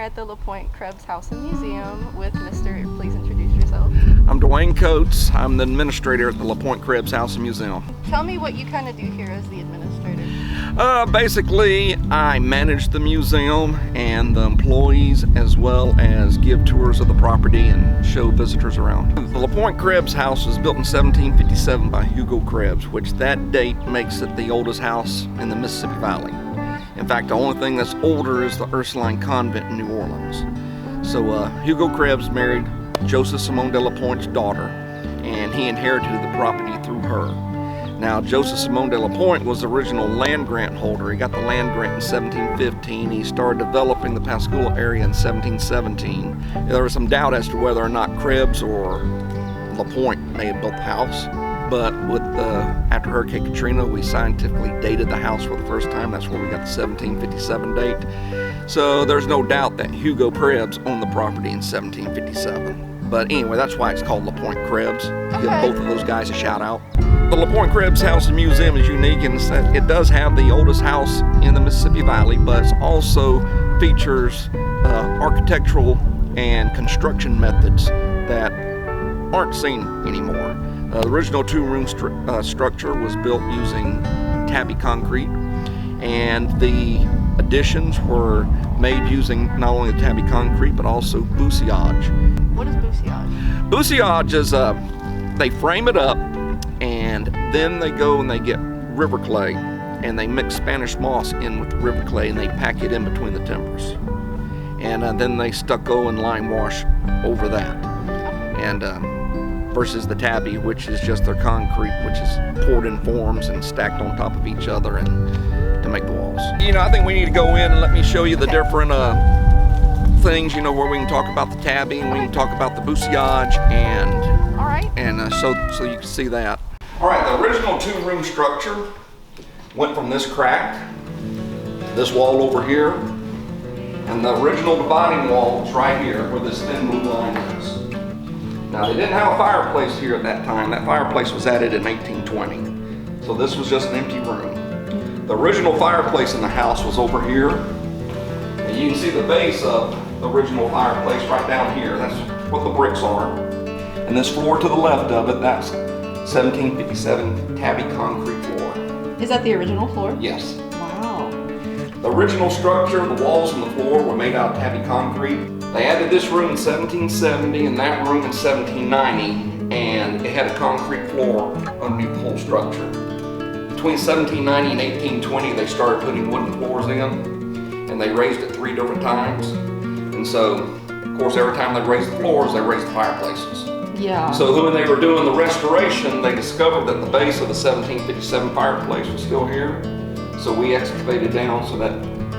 at the Pointe-Krebs House and Museum with Mr. Please introduce yourself. I'm Dwayne Coates. I'm the administrator at the Pointe-Krebs House and Museum. Tell me what you kind of do here as the administrator. Basically, I manage the museum and the employees, as well as give tours of the property and show visitors around. The Pointe-Krebs House was built in 1757 by Hugo Krebs, which that date makes it the oldest house in the Mississippi Valley. In fact, the only thing that's older is the Ursuline Convent in New Orleans. So Hugo Krebs married Joseph Simone de la Pointe's daughter, and he inherited the property through her. Now, Joseph Simone de la Pointe was the original land grant holder. He got the land grant in 1715. He started developing the Pascagoula area in 1717. There was some doubt as to whether or not Krebs or La Pointe may have built the house. But after Hurricane Katrina, we scientifically dated the house for the first time. That's where we got the 1757 date. So there's no doubt that Hugo Krebs owned the property in 1757. But anyway, that's why it's called La Pointe-Krebs. Okay. Give both of those guys a shout out. The La Pointe-Krebs House and Museum is unique in that it does have the oldest house in the Mississippi Valley, but it also features architectural and construction methods that aren't seen anymore. The original two-room structure was built using tabby concrete, and the additions were made using not only the tabby concrete but also bussillage. What is bussillage? Bussillage is they frame it up, and then they go and they get river clay, and they mix Spanish moss in with the river clay, and they pack it in between the timbers, and then they stucco and lime wash over that. And versus the tabby, which is just their concrete, which is poured in forms and stacked on top of each other and to make the walls. You know, I think we need to go in and let me show you the different things, you know, where we can talk about the tabby and we can talk about the bussillage and all right. And so you can see that. All right, the original two-room structure went from this crack, this wall over here, and the original dividing wall was right here where this thin blue line is. Now, they didn't have a fireplace here at that time. That fireplace was added in 1820. So this was just an empty room. The original fireplace in the house was over here. And you can see the base of the original fireplace right down here. That's what the bricks are. And this floor to the left of it, that's 1757 tabby concrete floor. Is that the original floor? Yes. Wow. The original structure, the walls and the floor were made out of tabby concrete. They added this room in 1770 and that room in 1790, and it had a concrete floor underneath the whole structure. Between 1790 and 1820, they started putting wooden floors in, and they raised it 3 different times. And so, of course, every time they raised the floors, they raised the fireplaces. Yeah. So when they were doing the restoration, they discovered that the base of the 1757 fireplace was still here. So we excavated down so that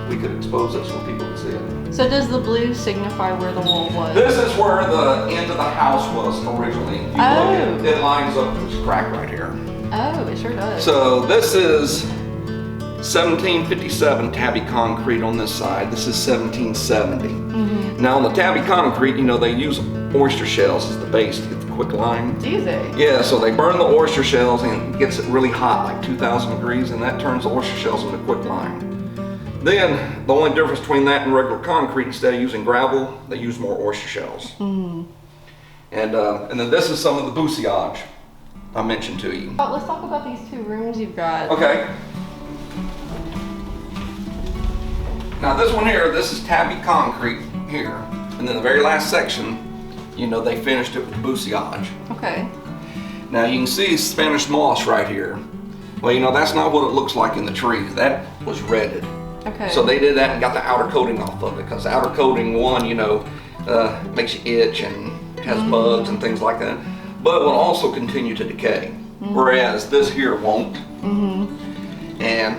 we could expose it so people could see it. So does the blue signify where the wall was? This is where the end of the house was originally. If you look at it, it lines up with this crack right here. Oh, it sure does. So this is 1757 tabby concrete on this side. This is 1770. Mm-hmm. Now on the tabby concrete, you know, they use oyster shells as the base to get the quick lime. Do they? Yeah, so they burn the oyster shells and it gets it really hot, like 2,000 degrees, and that turns the oyster shells into quick lime. Then, the only difference between that and regular concrete, instead of using gravel, they use more oyster shells. Mm-hmm. And then this is some of the bussillage I mentioned to you. Let's talk about these 2 rooms you've got. Okay. Now this one here, this is tabby concrete here. And then the very last section, you know, they finished it with bussillage. Okay. Now you can see Spanish moss right here. Well, you know, that's not what it looks like in the tree. That was redded. Okay. So they did that and got the outer coating off of it, because the outer coating, one, you know, makes you itch and has bugs and things like that, but it will also continue to decay, whereas this here won't. And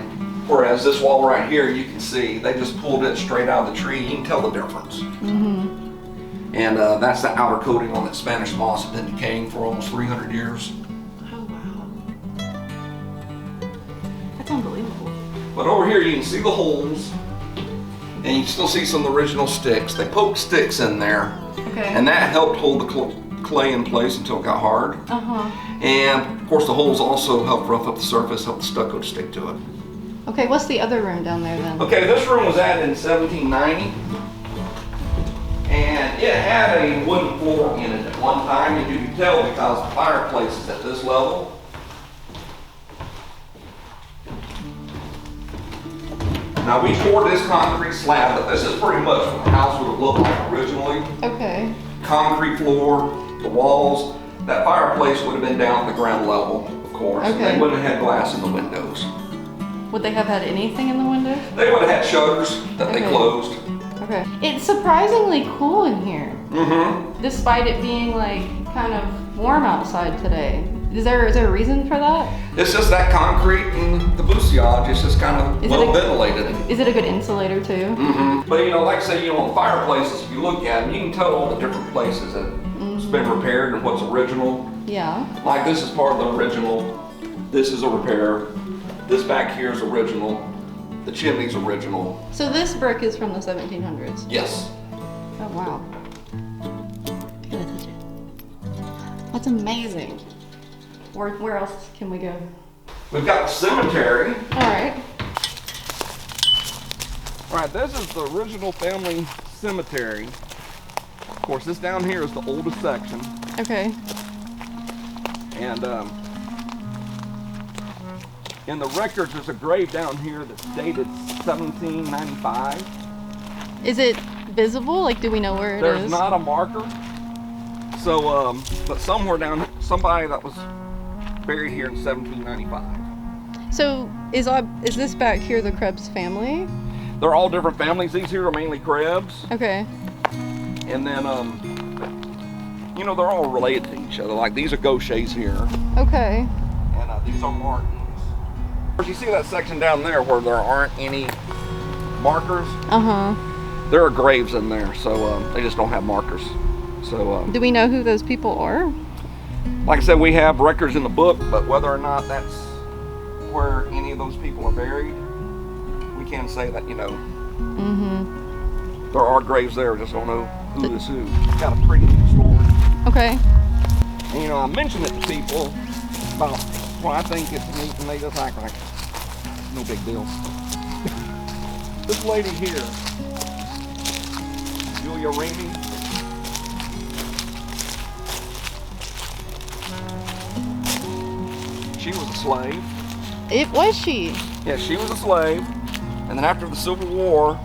whereas this wall right here, you can see they just pulled it straight out of the tree. You can tell the difference. And that's the outer coating on that Spanish moss that's been decaying for almost 300 years. Oh, wow. That's unbelievable. But over here you can see the holes, and you can still see some of the original sticks. They poked sticks in there, and that helped hold the clay in place until it got hard. And of course the holes also helped rough up the surface, help the stucco to stick to it. Okay, what's the other room down there then? Okay, this room was added in 1790. And it had a wooden floor in it at one time, and you can tell because the fireplace is at this level. Now we poured this concrete slab, but this is pretty much what the house would have looked like originally. Okay. Concrete floor, the walls. That fireplace would have been down at the ground level, of course. Okay. And they wouldn't have had glass in the windows. Would they have had anything in the windows? They would have had shutters that they closed. Okay. It's surprisingly cool in here. Mm-hmm. Despite it being like kind of warm outside today. Is there a reason for that? It's just that concrete and the bussillage. It's just kind of well ventilated. Is it a good insulator too? Mm-hmm. But you know, like I say, you know, the fireplaces, if you look at them, you can tell all the different places that it's been repaired and what's original. Yeah. Like this is part of the original. This is a repair. This back here is original. The chimney's original. So this brick is from the 1700s? Yes. Oh wow. I gotta touch it. That's amazing. Where else can we go? We've got the cemetery. All right. All right, this is the original family cemetery. Of course, this down here is the oldest section. Okay. And in the records, there's a grave down here that's dated 1795. Is it visible? Like, do we know where it is? There's not a marker. So, but somewhere down, somebody that was buried here in 1795. So, is this back here the Krebs family? They're all different families. These here are mainly Krebs. Okay. And then, you know, they're all related to each other. Like these are Gauchers here. Okay. And these are Martins. You see that section down there where there aren't any markers? Uh-huh. There are graves in there, so they just don't have markers. So do we know who those people are? like I said, we have records in the book, but whether or not that's where any of those people are buried, we can't say that, you know. Mm-hmm. There are graves there, just don't know who is who. It's got a pretty neat story. Okay. And, you know, I mention it to people about what I think it's neat, and they just act like no big deal. This lady here, Julia Ramey. She was a slave. Was she? Yeah, she was a slave. And then after the Civil War,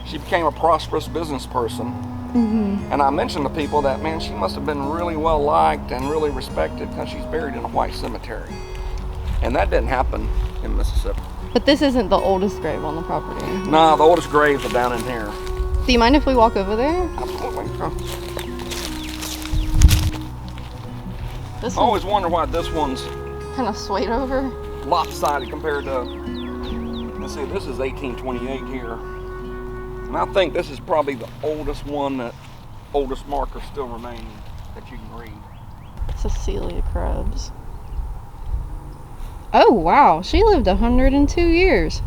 she became a prosperous business person. Mm-hmm. And I mentioned to people that, man, she must have been really well liked and really respected because she's buried in a white cemetery. And that didn't happen in Mississippi. But this isn't the oldest grave on the property. No, the oldest graves are down in here. Do you mind if we walk over there? Absolutely. This I always wonder why this one's kind of swayed over. lopsided compared to, let's see, this is 1828 here. And I think this is probably the oldest one, that oldest marker still remaining that you can read. Cecilia Krebs. Oh wow, she lived 102 years.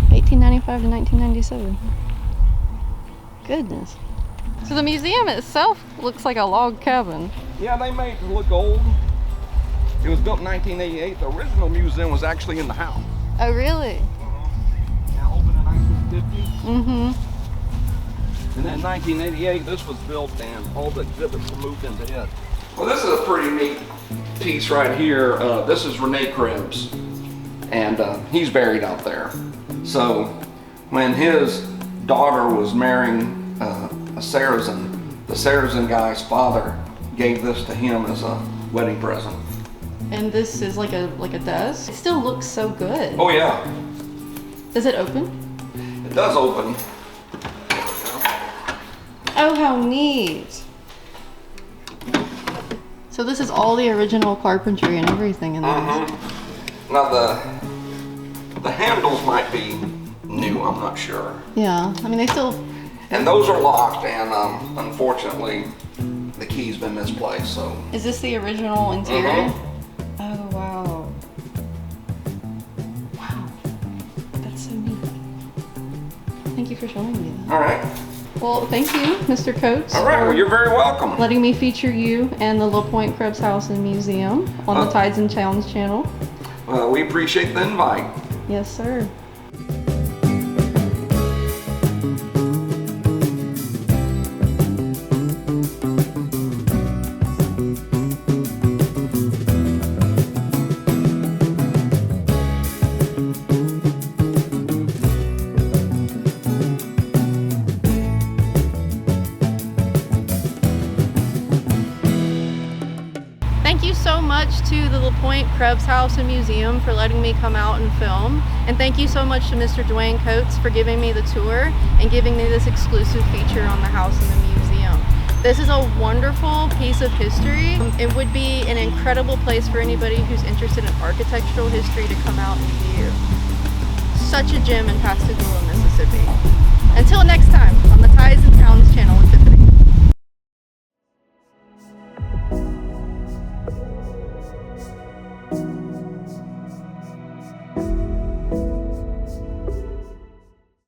1895 to 1997. Goodness. So the museum itself looks like a log cabin. Yeah, they made it look old. It was built in 1988. The original museum was actually in the house. Oh really? Yeah, opened in 1950. Mm-hmm. And then in 1988, this was built and all the exhibits were moved into it. Well, this is a pretty neat piece right here. This is Rene Krebs, and he's buried out there. So when his daughter was marrying a Saracen, the Saracen guy's father gave this to him as a wedding present. And this is like a desk. It still looks so good. Oh yeah. Does it open? It does open. Oh, how neat. So this is all the original carpentry and everything in this. Now the handles might be new, I'm not sure. Yeah, I mean they still... And those are locked, and unfortunately the key's been misplaced, so. Is this the original interior? Oh, wow. Wow. That's so neat. Thank you for showing me that. All right. Well, thank you, Mr. Coates. All right, well, you're very welcome. Letting me feature you and the Pointe-Krebs House and Museum on the Tides and Towns channel. Well, we appreciate the invite. Yes, sir. Pointe-Krebs House and Museum for letting me come out and film. And thank you so much to Mr. Dwayne Coates for giving me the tour and giving me this exclusive feature on the house and the museum. This is a wonderful piece of history. It would be an incredible place for anybody who's interested in architectural history to come out and view. Such a gem in Pascagoula, Mississippi.